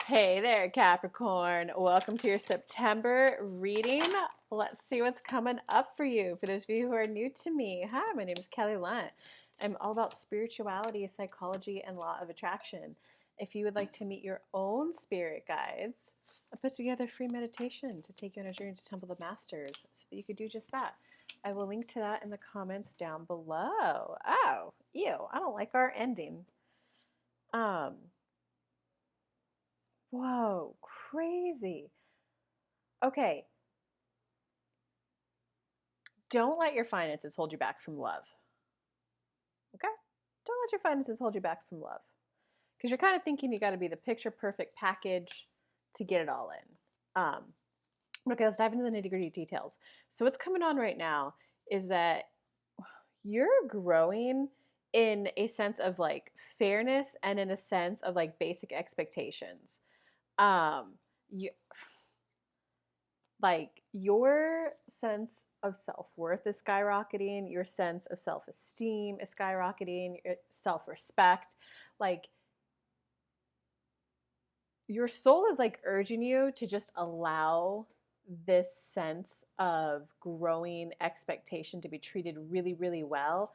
Hey there, Capricorn. Welcome to your September reading. Let's see what's coming up for you. For those of you who are new to me, hi, my name is Kelly Lunt. I'm all about spirituality, psychology, and law of attraction. If you would like to meet your own spirit guides, I put together a free meditation to take you on a journey to Temple of Masters so that you could do just that. I will link to that in the comments down below. Oh, ew, I don't like our ending. Um, Whoa, crazy. Okay, don't let your finances hold you back from love. Okay? Don't let your finances hold you back from love. Because you're kind of thinking you got to be the picture perfect package to get it all in. Okay, let's dive into the nitty gritty details. So, what's coming on right now is that you're growing in a sense of like fairness and in a sense of like basic expectations. Um, you, like your sense of self-worth is skyrocketing, your sense of self-esteem is skyrocketing, your self-respect, like your soul is like urging you to just allow this sense of growing expectation to be treated really, really well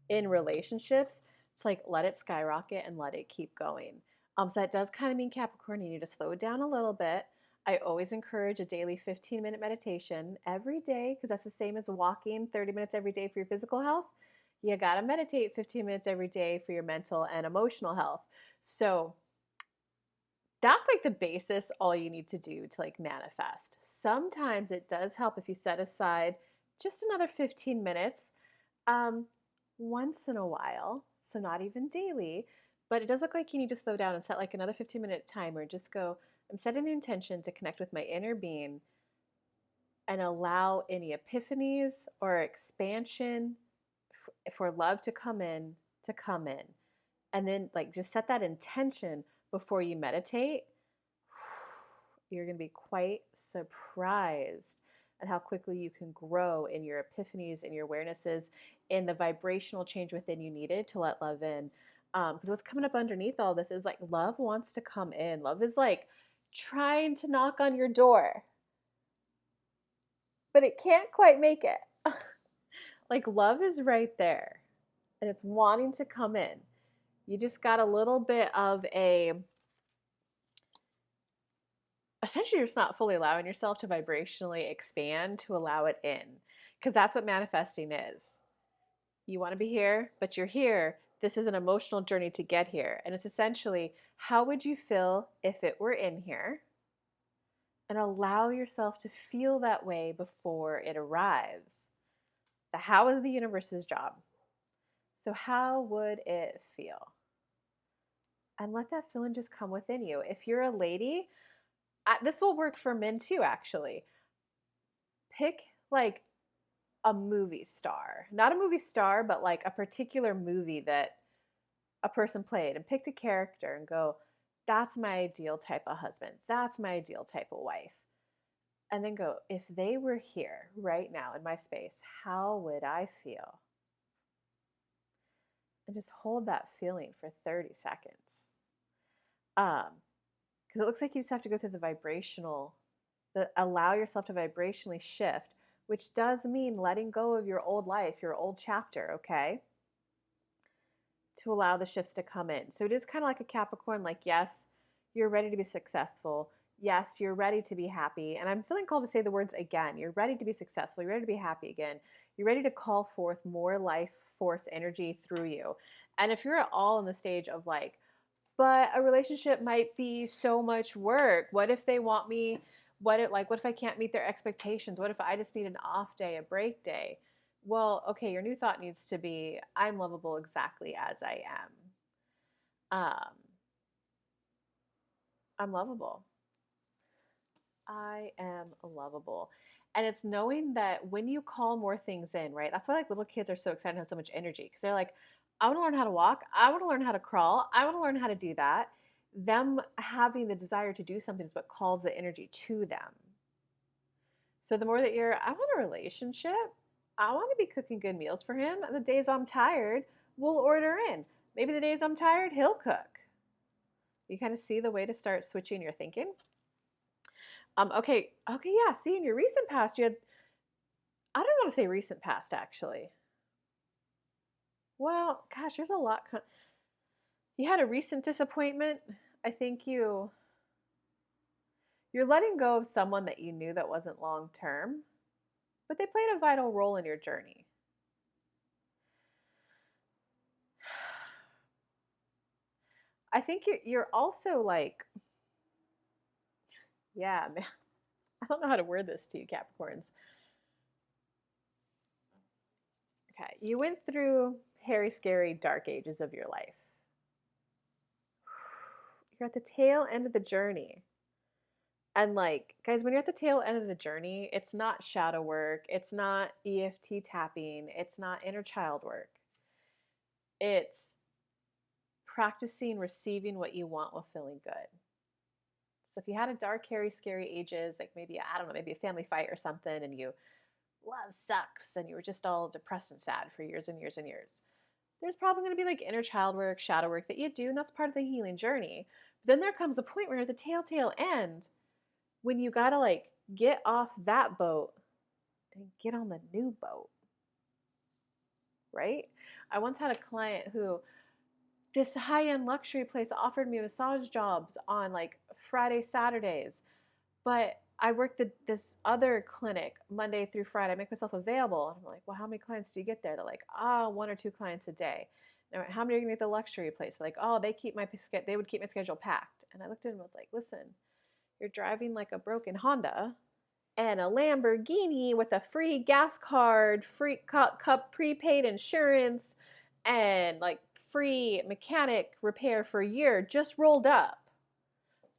in relationships. It's like let it skyrocket and let it keep going. So that does kind of mean Capricorn, you need to slow it down a little bit. I always encourage a daily 15-minute meditation every day because that's the same as walking 30 minutes every day for your physical health. You got to meditate 15 minutes every day for your mental and emotional health. So that's like the basis all you need to do to like manifest. Sometimes it does help if you set aside just another 15 minutes um, once in a while, so not even daily, but it does look like you need to slow down and set like another 15-minute timer. Just go, I'm setting the intention to connect with my inner being and allow any epiphanies or expansion for love to come in, to come in. And then like just set that intention before you meditate. You're going to be quite surprised at how quickly you can grow in your epiphanies and your awarenesses in the vibrational change within you needed to let love in. Because what's coming up underneath all this is like love wants to come in. Love is like trying to knock on your door, but it can't quite make it. Like love is right there and it's wanting to come in. You just got a little bit of a essentially you're just not fully allowing yourself to vibrationally expand to allow it in because that's what manifesting is. You want to be here, but you're here. This is an emotional journey to get here, and it's essentially how would you feel if it were in here, and allow yourself to feel that way before it arrives. The how is the universe's job. So how would it feel, and let that feeling just come within you. If you're a lady, this will work for men too, actually. Pick like a movie star. Not a movie star, but like a particular movie that a person played and picked a character and go, that's my ideal type of husband. That's my ideal type of wife. And then go, if they were here right now in my space, how would I feel? And just hold that feeling for 30 seconds. Because it looks like you just have to go through allow yourself to vibrationally shift, which does mean letting go of your old life, your old chapter, okay? To allow the shifts to come in. So it is kind of like a Capricorn, like, yes, you're ready to be successful. Yes, you're ready to be happy. And I'm feeling called to say the words again. You're ready to be successful. You're ready to be happy again. You're ready to call forth more life force energy through you. And if you're at all in the stage of like, but a relationship might be so much work. What if they want me? What if I can't meet their expectations? What if I just need an off day, a break day? Well, okay, your new thought needs to be, I'm lovable exactly as I am. I'm lovable. I am lovable. And it's knowing that when you call more things in, right? That's why like little kids are so excited and have so much energy because they're like, I want to learn how to walk. I want to learn how to crawl. I want to learn how to do that. Them having the desire to do something is what calls the energy to them. So the more that I want a relationship. I want to be cooking good meals for him. And the days I'm tired, we'll order in. Maybe the days I'm tired, he'll cook. You kind of see the way to start switching your thinking. Okay, yeah. See, in your recent past, you had, I don't want to say recent past actually. Well, gosh, there's a lot. You had a recent disappointment. I think you're letting go of someone that you knew that wasn't long term, but they played a vital role in your journey. I think you're also like, yeah, man. I don't know how to word this to you, Capricorns. Okay, you went through hairy, scary, dark ages of your life. You're at the tail end of the journey. And like, guys, when you're at the tail end of the journey, it's not shadow work, it's not EFT tapping, it's not inner child work. It's practicing receiving what you want while feeling good. So if you had a dark, hairy, scary ages, like maybe, I don't know, maybe a family fight or something, and you love sucks and you were just all depressed and sad for years and years and years, there's probably going to be like inner child work, shadow work that you do, and that's part of the healing journey. But then there comes a point where at the tail end, when you got to like get off that boat and get on the new boat, right? I once had a client who, this high-end luxury place offered me massage jobs on like Friday, Saturdays, but I worked this other clinic Monday through Friday. I make myself available. And I'm like, well, how many clients do you get there? They're like, one or two clients a day. And I went, how many are you going to get at the luxury place? They're like, oh, they would keep my schedule packed. And I looked at him and was like, listen, you're driving like a broken Honda and a Lamborghini with a free gas card, free cup prepaid insurance, and like free mechanic repair for a year just rolled up.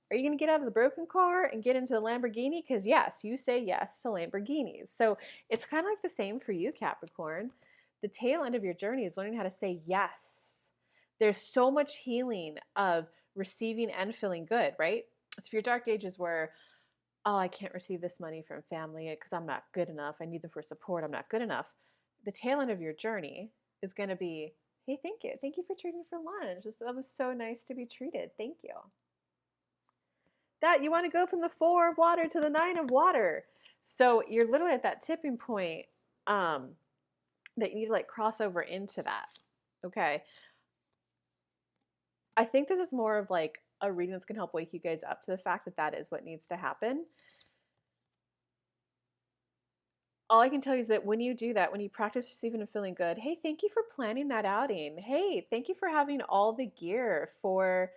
Are you going to get out of the broken car and get into the Lamborghini? Because yes, you say yes to Lamborghinis. So it's kind of like the same for you, Capricorn. The tail end of your journey is learning how to say yes. There's so much healing of receiving and feeling good, right? So if your dark ages were, oh, I can't receive this money from family because I'm not good enough, I need them for support, I'm not good enough. The tail end of your journey is going to be, hey, thank you. Thank you for treating me for lunch. That was so nice to be treated. Thank you. That you want to go from the 4 of water to the 9 of water. So you're literally at that tipping point um, that you need to like cross over into that. Okay. I think this is more of like a reading that's going to help wake you guys up to the fact that that is what needs to happen. All I can tell you is that when you do that, when you practice receiving and feeling good, hey, thank you for planning that outing. Hey, thank you for having all the gear for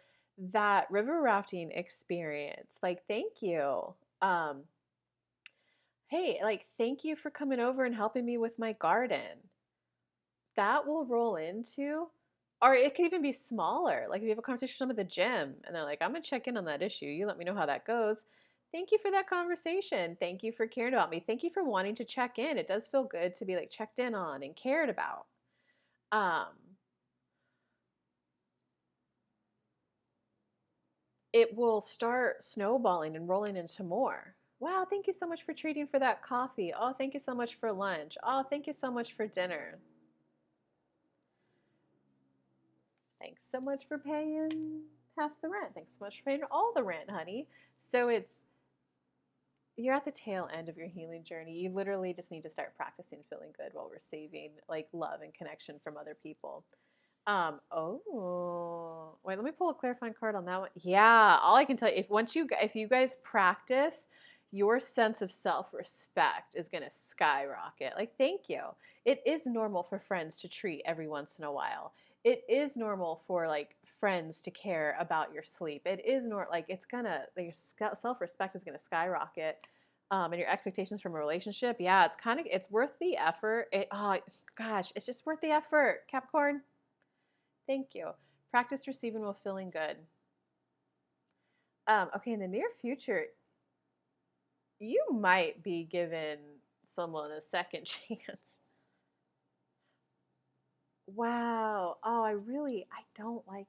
that river rafting experience. Like, thank you. Um, hey, like, thank you for coming over and helping me with my garden. That will roll into, or it could even be smaller. Like, if you have a conversation with someone at the gym and they're like, I'm going to check in on that issue. You let me know how that goes. Thank you for that conversation. Thank you for caring about me. Thank you for wanting to check in. It does feel good to be like checked in on and cared about. Um, it will start snowballing and rolling into more. Wow, thank you so much for treating for that coffee. Oh, thank you so much for lunch. Oh, thank you so much for dinner. Thanks so much for paying half the rent. Thanks so much for paying all the rent, honey. So you're at the tail end of your healing journey. You literally just need to start practicing feeling good while receiving like love and connection from other people. Wait, let me pull a clarifying card on that one. Yeah, all I can tell you, if you guys practice, your sense of self-respect is going to skyrocket. Like, thank you. It is normal for friends to treat every once in a while. It is normal for like friends to care about your sleep. It is like it's gonna like, your self-respect is going to skyrocket. And your expectations from a relationship, yeah, it's worth the effort. Oh gosh, it's just worth the effort, Capricorn. Thank you. Practice receiving while feeling good. Okay, in the near future, you might be giving someone a second chance. Wow. Oh, I don't like.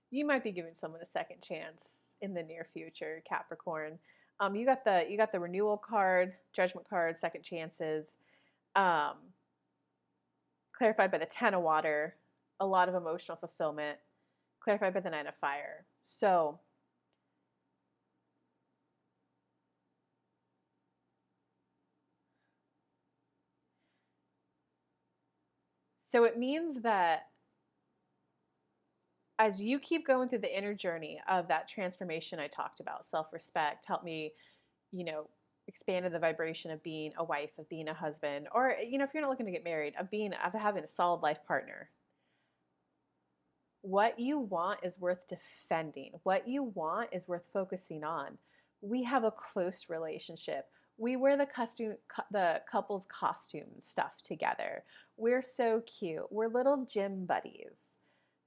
You might be giving someone a second chance in the near future, Capricorn. You got the renewal card, judgment card, second chances. Um, clarified by the 10 of water, a lot of emotional fulfillment, clarified by the 9 of fire. So it means that as you keep going through the inner journey of that transformation I talked about, self-respect, help me, you know, expanded the vibration of being a wife, of being a husband, or, if you're not looking to get married, of having a solid life partner. What you want is worth defending. What you want is worth focusing on. We have a close relationship. We wear the couple's costume stuff together. We're so cute. We're little gym buddies.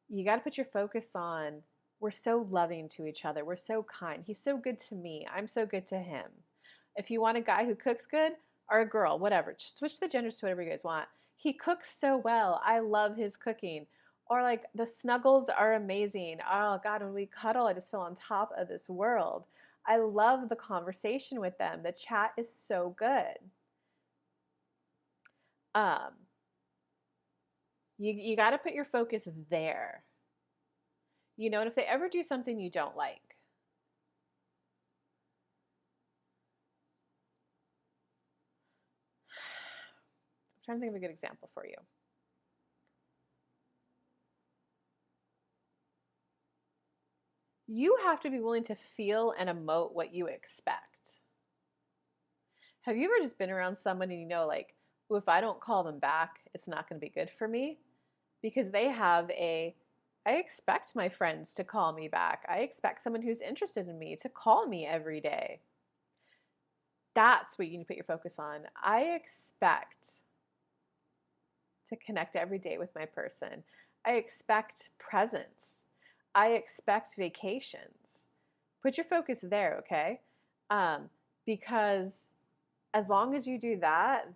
You got to put your focus on, we're so loving to each other. We're so kind. He's so good to me. I'm so good to him. If you want a guy who cooks good, or a girl, whatever, just switch the genders to whatever you guys want. He cooks so well. I love his cooking. Or like the snuggles are amazing. Oh God, when we cuddle, I just feel on top of this world. I love the conversation with them. The chat is so good. Um, you got to put your focus there. And if they ever do something you don't like, I'm trying to think of a good example for you. You have to be willing to feel and emote what you expect. Have you ever just been around someone and like, well, if I don't call them back, it's not going to be good for me? Because they have I expect my friends to call me back. I expect someone who's interested in me to call me every day. That's what you need to put your focus on. I expect to connect every day with my person. I expect presence. I expect vacations. Put your focus there, okay? Because as long as you do that,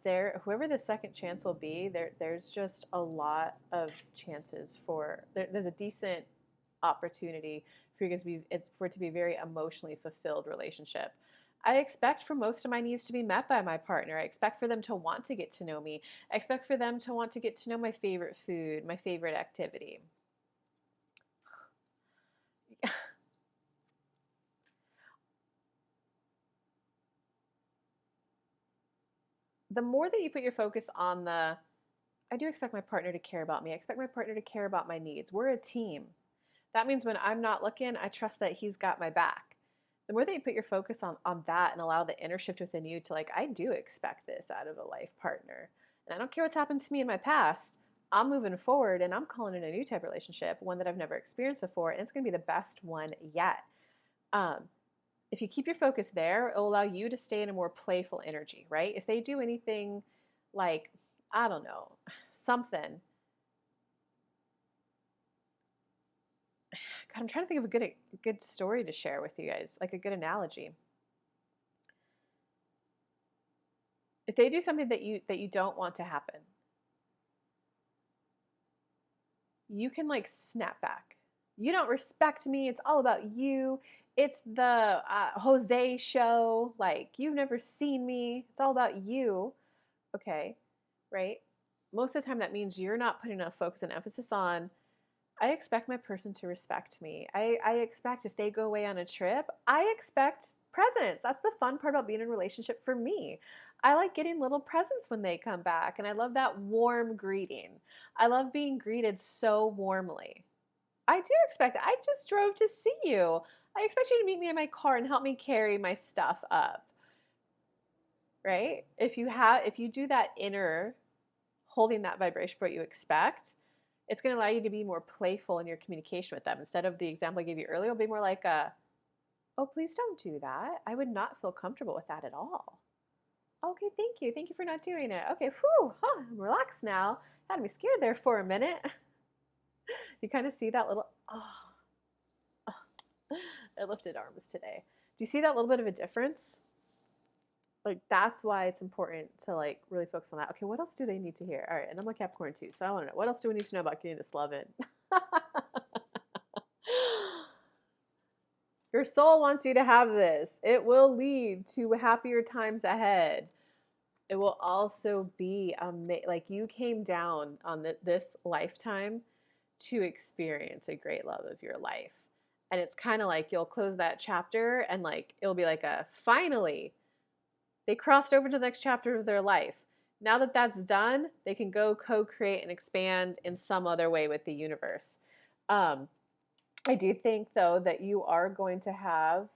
whoever the second chance will be, there's just a lot of chances there's a decent opportunity for you guys for it to be a very emotionally fulfilled relationship. I expect for most of my needs to be met by my partner. I expect for them to want to get to know me. I expect for them to want to get to know my favorite food, my favorite activity. The more that you put your focus on I do expect my partner to care about me. I expect my partner to care about my needs. We're a team. That means when I'm not looking, I trust that he's got my back. The more that you put your focus on that and allow the inner shift within you to I do expect this out of a life partner. And I don't care what's happened to me in my past. I'm moving forward and I'm calling in a new type of relationship, one that I've never experienced before, and it's going to be the best one yet. If you keep your focus there, it will allow you to stay in a more playful energy, right? If they do anything like, I don't know, something. God, I'm trying to think of a good story to share with you guys, like a good analogy. If they do something that you don't want to happen, you can snap back. You don't respect me. It's all about you. It's the Jose show. You've never seen me. It's all about you. Okay, right? Most of the time, that means you're not putting enough focus and emphasis on, I expect my person to respect me. I expect if they go away on a trip, I expect presents. That's the fun part about being in a relationship for me. I like getting little presents when they come back, and I love that warm greeting. I love being greeted so warmly. I do expect it. I just drove to see you. I expect you to meet me in my car and help me carry my stuff up. Right? If you do that inner holding that vibration for what you expect, it's going to allow you to be more playful in your communication with them. Instead of the example I gave you earlier, it'll be more like oh, please don't do that. I would not feel comfortable with that at all. Okay, thank you. Thank you for not doing it. Okay, whew, I'm relaxed now. Had me scared there for a minute. You kind of see that little, I lifted arms today. Do you see that little bit of a difference? That's why it's important to really focus on that. Okay, what else do they need to hear? All right, and I'm a Capricorn too, so I want to know, what else do we need to know about getting this love in? Your soul wants you to have this. It will lead to happier times ahead. It will also be like you came down on this lifetime to experience a great love of your life. And it's kind of like you'll close that chapter and like it'll be like a finally they crossed over to the next chapter of their life. Now that that's done, they can go co-create and expand in some other way with the universe. Um, I do think though that you are going to have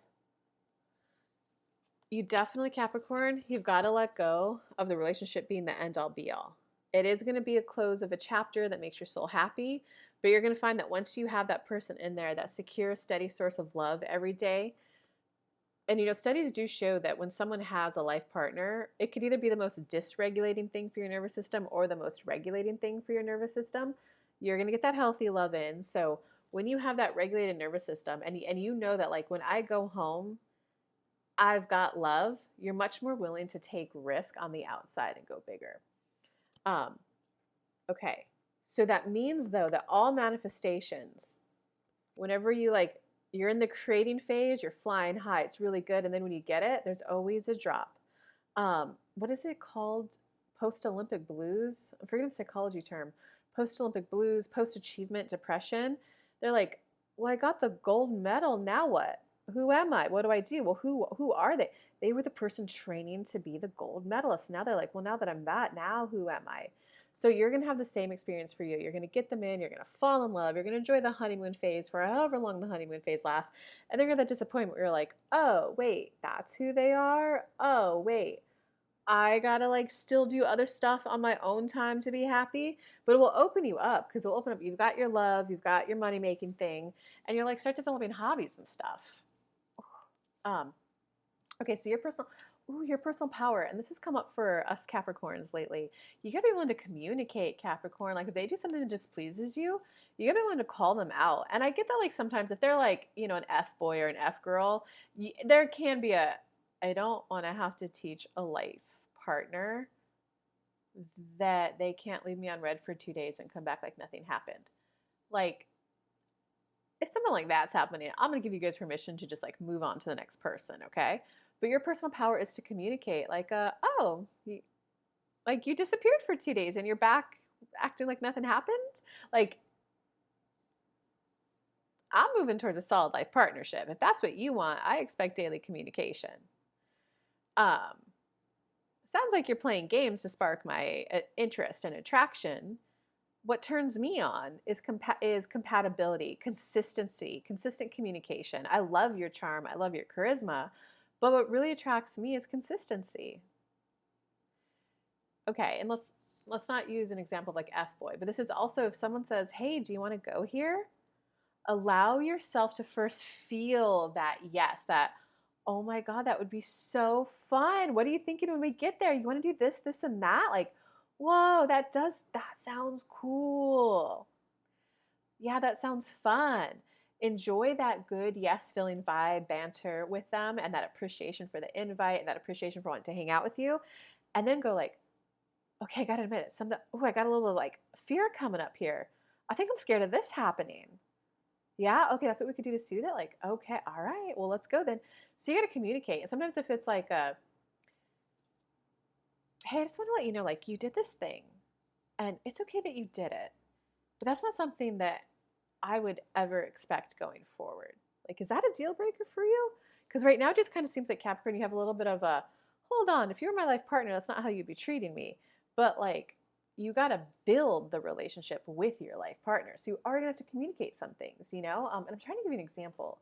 you definitely, Capricorn, you've got to let go of the relationship being the end all be all. It is going to be a close of a chapter that makes your soul happy, but you're going to find that once you have that person in there, that secure, steady source of love every day, and studies do show that when someone has a life partner, it could either be the most dysregulating thing for your nervous system or the most regulating thing for your nervous system. You're going to get that healthy love in. So when you have that regulated nervous system and you know that like when I go home, I've got love, you're much more willing to take risk on the outside and go bigger. Um, okay. So that means though that all manifestations, whenever you're in the creating phase, you're flying high, it's really good. And then when you get it, there's always a drop. What is it called? Post-Olympic blues? I'm forgetting the psychology term. Post-Olympic blues, post-achievement depression. They're like, well, I got the gold medal. Now what? Who am I? What do I do? Well, who are they? They were the person training to be the gold medalist. Now they're like, well, now that I'm that, now who am I? So you're going to have the same experience for you. You're going to get them in. You're going to fall in love. You're going to enjoy the honeymoon phase for however long the honeymoon phase lasts. And then you're going to have that disappointment where you're like, oh, wait, that's who they are? Oh, wait, I gotta like still do other stuff on my own time to be happy, but it will open you up because it'll open up. You've got your love, you've got your money making thing, and you're like start developing hobbies and stuff. Um, okay, so your personal power, and this has come up for us Capricorns lately. You gotta be willing to communicate, Capricorn. Like if they do something that displeases you, you gotta be willing to call them out. And I get that like sometimes if they're like an F boy or an F girl, there can be a I don't want to have to teach a life partner that they can't leave me on red for 2 days and come back like nothing happened. Like, if something like that's happening, I'm gonna give you guys permission to just like move on to the next person, okay? But your personal power is to communicate, like, like you disappeared for 2 days and you're back acting like nothing happened. Like, I'm moving towards a solid life partnership. If that's what you want, I expect daily communication. Um, Sounds like you're playing games to spark my interest and attraction. What turns me on is compatibility, consistency, consistent communication. I love your charm, I love your charisma, but what really attracts me is consistency. Okay, and let's not use an example of like F boy, but this is also if someone says, "Hey, do you want to go here?" Allow yourself to first feel that yes, that oh my god, that would be so fun. What are you thinking when we get there? You want to do this, this, and that? Like, whoa, that sounds cool. Yeah, that sounds fun. Enjoy that good, yes feeling vibe, banter with them, and that appreciation for the invite and that appreciation for wanting to hang out with you. And then go like, okay, I gotta admit it. I got a little like fear coming up here. I think I'm scared of this happening. Yeah, okay, that's what we could do to soothe it. Like, okay, all right, well, let's go then. So you got to communicate. And sometimes if it's like hey, I just want to let you know, like, you did this thing, and it's okay that you did it, but that's not something that I would ever expect going forward. Like, is that a deal breaker for you? Because right now, it just kind of seems like Capricorn, you have a little bit of a hold on. If you were my life partner, that's not how you'd be treating me. But like, you got to build the relationship with your life partner. So you are gonna have to communicate some things, And I'm trying to give you an example.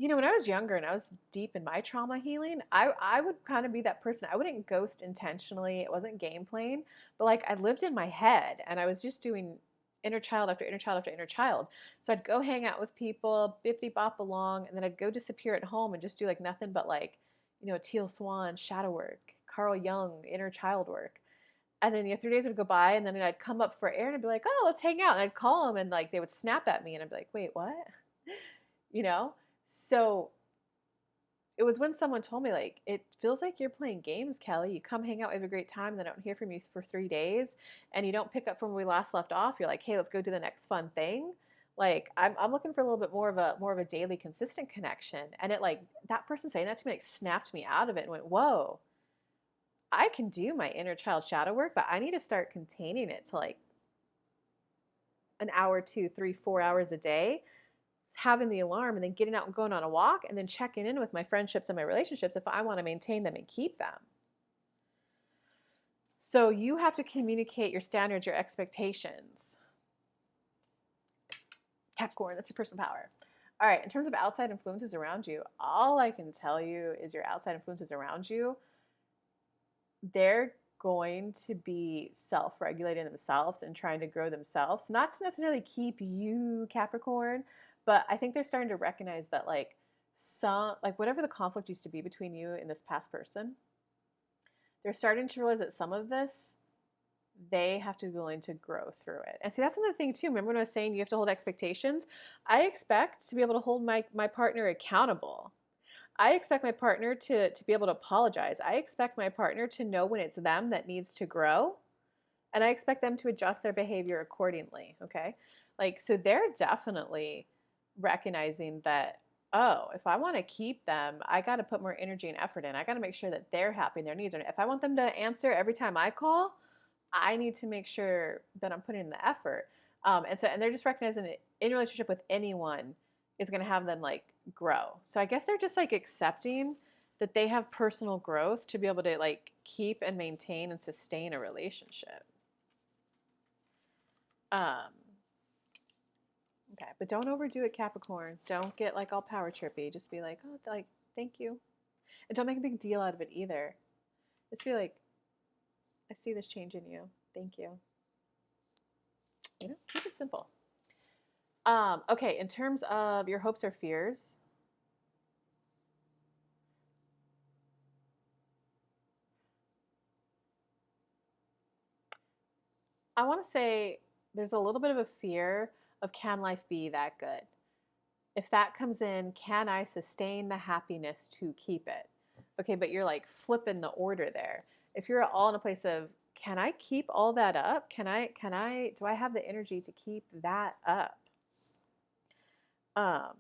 When I was younger and I was deep in my trauma healing, I would kind of be that person. I wouldn't ghost intentionally. It wasn't game playing, but like I lived in my head and I was just doing inner child after inner child after inner child. So I'd go hang out with people, bippity bop along, and then I'd go disappear at home and just do like nothing but like, Teal Swan, shadow work, Carl Jung, inner child work. And then 3 days would go by and then I'd come up for air and I'd be like, oh, let's hang out. And I'd call them and like they would snap at me and I'd be like, wait, what? you know? So it was when someone told me, like, it feels like you're playing games, Kelly. You come hang out, we have a great time, and then I don't hear from you for 3 days, and you don't pick up from where we last left off. You're like, hey, let's go do the next fun thing. Like I'm looking for a little bit more of a daily consistent connection. And it like that person saying that to me like snapped me out of it and went, whoa, I can do my inner child shadow work, but I need to start containing it to like an hour, 2, 3, 4 hours a day, having the alarm and then getting out and going on a walk and then checking in with my friendships and my relationships if I want to maintain them and keep them. So you have to communicate your standards, your expectations. Capricorn, that's your personal power. All right, in terms of outside influences around you, all I can tell you is your outside influences around you, they're going to be self-regulating themselves and trying to grow themselves, not to necessarily keep you, Capricorn, but I think they're starting to recognize that like some like whatever the conflict used to be between you and this past person, they're starting to realize that some of this they have to be willing to grow through it. And see, that's another thing too. Remember when I was saying you have to hold expectations? I expect to be able to hold my partner accountable. I expect my partner to be able to apologize. I expect my partner to know when it's them that needs to grow. And I expect them to adjust their behavior accordingly. Okay. Like, so they're definitely recognizing that, oh, if I want to keep them, I got to put more energy and effort in. I got to make sure that they're happy and their needs are. If I want them to answer every time I call, I need to make sure that I'm putting in the effort. And they're just recognizing that in relationship with anyone is going to have them like grow. So I guess they're just like accepting that they have personal growth to be able to like keep and maintain and sustain a relationship. Um, okay, but don't overdo it, Capricorn. Don't get like all power trippy. Just be like, oh, like thank you, and don't make a big deal out of it either. Just be like, I see this change in you. Thank you. You know, keep it simple. Okay, in terms of your hopes or fears, I want to say there's a little bit of a fear of can life be that good? If that comes in, can I sustain the happiness to keep it? Okay, but you're like flipping the order there. If you're all in a place of can I keep all that up? Do I have the energy to keep that up? Um,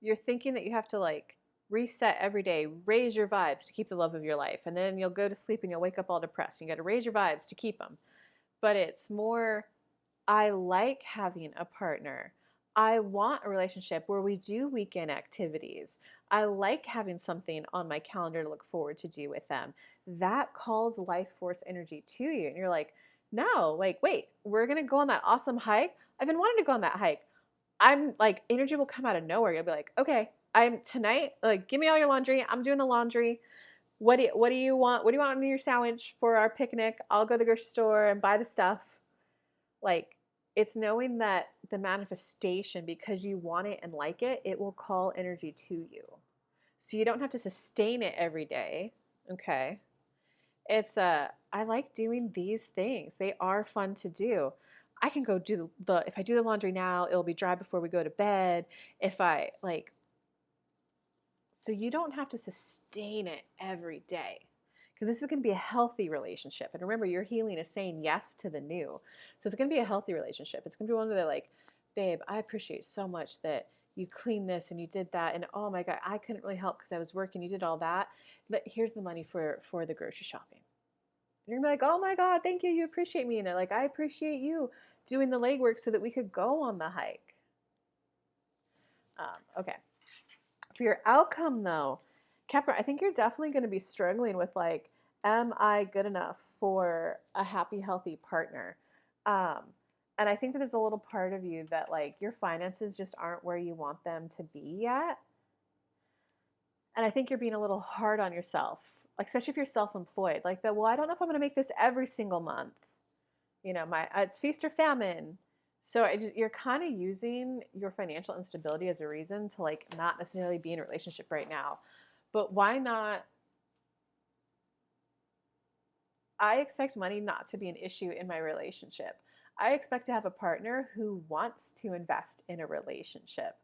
you're thinking that you have to like reset every day, raise your vibes to keep the love of your life. And then you'll go to sleep and you'll wake up all depressed. You got to raise your vibes to keep them. But it's more, I like having a partner. I want a relationship where we do weekend activities. I like having something on my calendar to look forward to do with them. That calls life force energy to you. And you're like, no, like, wait, we're going to go on that awesome hike. I've been wanting to go on that hike. I'm like, energy will come out of nowhere. You'll be like, okay, I'm tonight, like, give me all your laundry. I'm doing the laundry. What do you want? What do you want in your sandwich for our picnic? I'll go to the grocery store and buy the stuff. Like, it's knowing that the manifestation, because you want it and like it will call energy to you. So you don't have to sustain it every day. Okay. It's I like doing these things. They are fun to do. I can go do the if I do the laundry now, it'll be dry before we go to bed. If I like so you don't have to sustain it every day. Because this is going to be a healthy relationship. And remember, your healing is saying yes to the new. So it's going to be a healthy relationship. It's going to be one where they're like, babe, I appreciate so much that you cleaned this and you did that. And oh my God, I couldn't really help because I was working. You did all that. But here's the money for the grocery shopping. And you're going to be like, oh my God, thank you. You appreciate me. And they're like, I appreciate you doing the legwork so that we could go on the hike. Okay. For your outcome, though, Capricorn, I think you're definitely going to be struggling with like, am I good enough for a happy, healthy partner? Um, and I think that there's a little part of you that like your finances just aren't where you want them to be yet. And I think you're being a little hard on yourself, like especially if you're self-employed. Like that, well, I don't know if I'm going to make this every single month. You know, my it's feast or famine. So you're kind of using your financial instability as a reason to like not necessarily be in a relationship right now. But why not? I expect money not to be an issue in my relationship. I expect to have a partner who wants to invest in a relationship.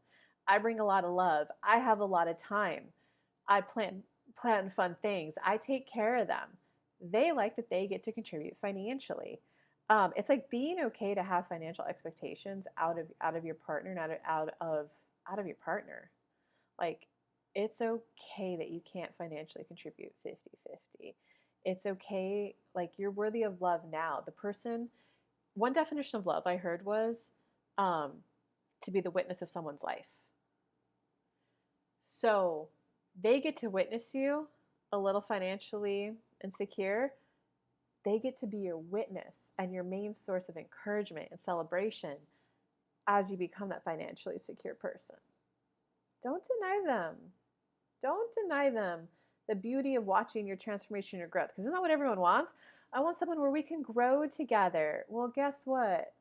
I bring a lot of love. I have a lot of time. I plan fun things. I take care of them. They like that they get to contribute financially. It's like being okay to have financial expectations out of your partner, not out of your partner. Like, it's okay that you can't financially contribute 50-50. It's okay, like, you're worthy of love now. The person, one definition of love I heard was um, to be the witness of someone's life. So they get to witness you a little financially insecure. They get to be your witness and your main source of encouragement and celebration as you become that financially secure person. Don't deny them. Don't deny them the beauty of watching your transformation, your growth, because isn't that what everyone wants? I want someone where we can grow together. Well, guess what?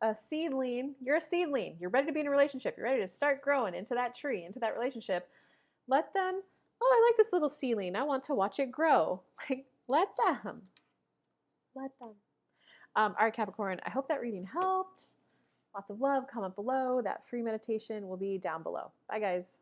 A seedling, you're a seedling. You're ready to be in a relationship. You're ready to start growing into that tree, into that relationship. Let them, oh, I like this little seedling. I want to watch it grow. Like, let them. Let them. All right, Capricorn, I hope that reading helped. Lots of love. Comment below. That free meditation will be down below. Bye, guys.